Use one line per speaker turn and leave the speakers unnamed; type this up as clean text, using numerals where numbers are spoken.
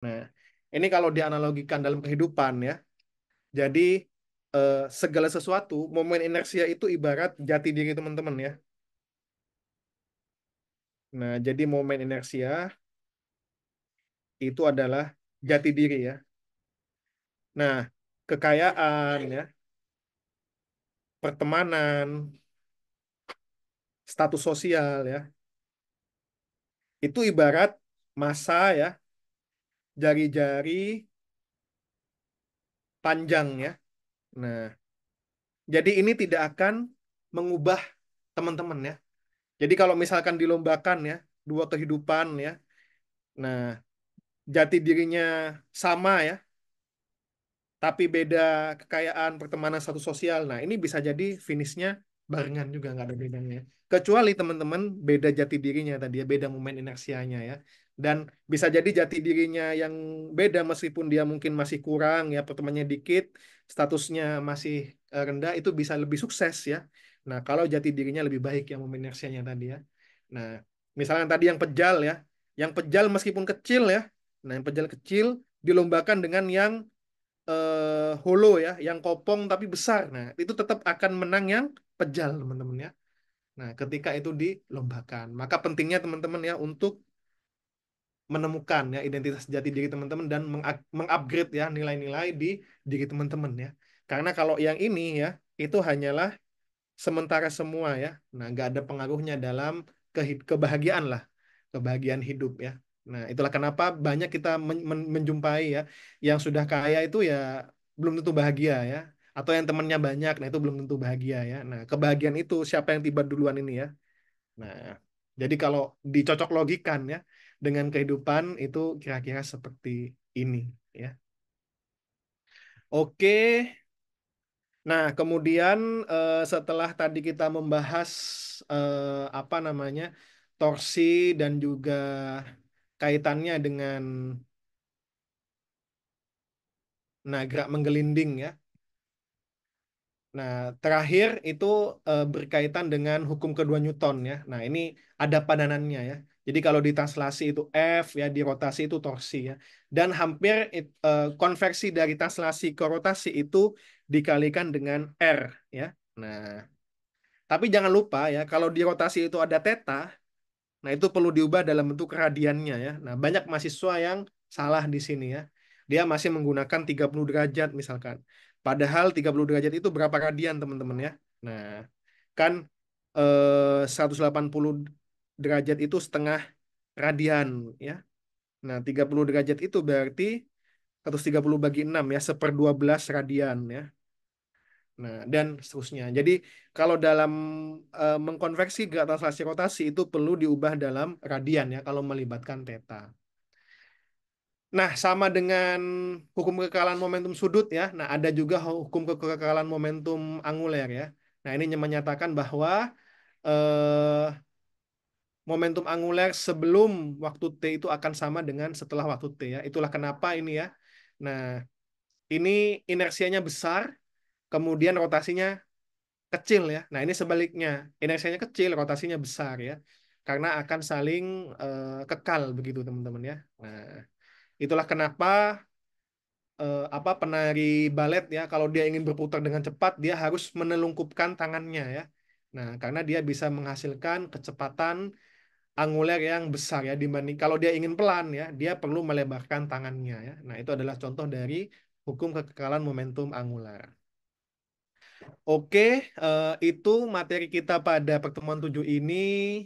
Nah, ini kalau dianalogikan dalam kehidupan ya. Jadi segala sesuatu, momen inersia itu ibarat jati diri teman-teman ya. Nah, jadi momen inersia itu adalah jati diri ya. Nah, kekayaan ya, pertemanan, status sosial ya, itu ibarat masa ya, jari-jari panjang ya. Nah, jadi ini tidak akan mengubah teman-teman ya. Jadi kalau misalkan dilombakan ya, dua kehidupan ya, nah jati dirinya sama ya, tapi beda kekayaan, pertemanan, status sosial. Nah, ini bisa jadi finishnya barengan juga, nggak ada bedanya. Kecuali teman-teman beda jati dirinya tadi ya, beda momen inersianya ya. Dan bisa jadi jati dirinya yang beda meskipun dia mungkin masih kurang ya, pertemanannya dikit, statusnya masih rendah, itu bisa lebih sukses ya. Nah, kalau jati dirinya lebih baik ya momen inersianya tadi ya. Nah, misalnya tadi yang pejal meskipun kecil ya, nah yang pejal kecil dilombakan dengan yang holo ya, yang kopong tapi besar. Nah, itu tetap akan menang yang pejal, teman-teman ya. Nah, ketika itu dilombakan, maka pentingnya teman-teman ya untuk menemukan ya identitas jati diri teman-teman dan mengupgrade ya nilai-nilai di diri teman-teman ya. Karena kalau yang ini ya, itu hanyalah sementara semua ya. Nah, nggak ada pengaruhnya dalam kebahagiaan lah, kebahagiaan hidup ya. Nah, itulah kenapa banyak kita menjumpai ya yang sudah kaya itu ya belum tentu bahagia ya. Atau yang temannya banyak, nah itu belum tentu bahagia ya. Nah, kebahagiaan itu siapa yang tiba duluan ini ya. Nah, jadi kalau dicocok logikan ya dengan kehidupan itu kira-kira seperti ini ya. Oke. Nah, kemudian setelah tadi kita membahas apa namanya torsi dan juga kaitannya dengan gerak menggelinding ya. Nah, terakhir itu berkaitan dengan hukum kedua Newton ya. Nah, ini ada padanannya ya. Jadi kalau di translasi itu F ya, di rotasi itu torsi ya. Dan hampir konversi dari translasi ke rotasi itu dikalikan dengan R ya. Nah, tapi jangan lupa ya, kalau di rotasi itu ada theta, nah itu perlu diubah dalam bentuk radiannya ya. Nah, banyak mahasiswa yang salah di sini ya. Dia masih menggunakan 30 derajat misalkan. Padahal 30 derajat itu berapa radian teman-teman ya? Nah, kan 180 derajat itu setengah radian ya. Nah, 30 derajat itu berarti 130 bagi 6 ya, 1/12 radian ya. Nah, dan seterusnya. Jadi, kalau dalam mengkonveksi gerakan translasi rotasi itu perlu diubah dalam radian ya, kalau melibatkan theta. Nah, sama dengan hukum kekekalan momentum sudut ya. Nah, ada juga hukum kekekalan momentum anguler ya. Nah, ini menyatakan bahwa eh, momentum anguler sebelum waktu T itu akan sama dengan setelah waktu T ya. Itulah kenapa ini ya. Nah, ini inersianya besar, kemudian rotasinya kecil ya. Nah, ini sebaliknya. Inersianya kecil, rotasinya besar ya. Karena akan saling kekal begitu, teman-teman ya. Nah, itulah kenapa apa penari balet ya, kalau dia ingin berputar dengan cepat, dia harus menelungkupkan tangannya ya. Nah, karena dia bisa menghasilkan kecepatan anguler yang besar ya dibanding kalau dia ingin pelan ya, dia perlu melebarkan tangannya ya. Nah, itu adalah contoh dari hukum kekekalan momentum angular. Oke, itu materi kita pada pertemuan 7 ini.